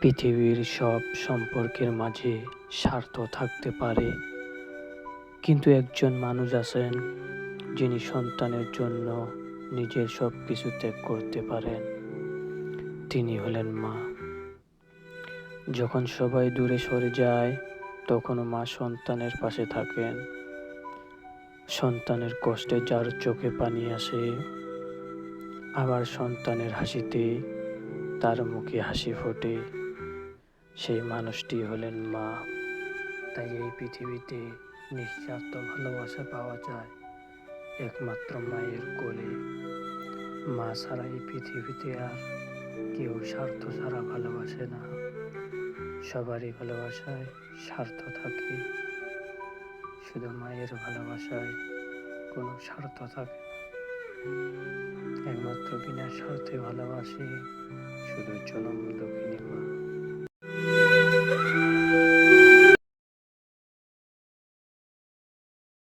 পৃথিবীর সব সম্পর্কের মাঝে স্বার্থ থাকতে পারে, কিন্তু একজন মানুষ আছেন যিনি সন্তানের জন্য নিজের সব কিছু ত্যাগ করতে পারেন। তিনি হলেন মা। যখন সবাই দূরে সরে যায়, তখনও মা সন্তানের পাশে থাকেন। সন্তানের কষ্টে যার চোখে পানি আসে, আবার সন্তানের হাসিতে তার মুখে হাসি ফোটে, সেই মানুষটি হলেন মা। তাই এই পৃথিবীতে নিঃস্বার্থ ভালোবাসা পাওয়া যায় একমাত্র মায়ের কোলে। মা ছাড়া এই পৃথিবীতে আর কেউ স্বার্থ ছাড়া ভালোবাসে না। সবারই ভালোবাসায় স্বার্থ থাকে, শুধু মায়ের ভালোবাসায় কোনো স্বার্থ থাকে না। একমাত্র বিনা স্বার্থে ভালোবাসে শুধু জনম দুঃখে।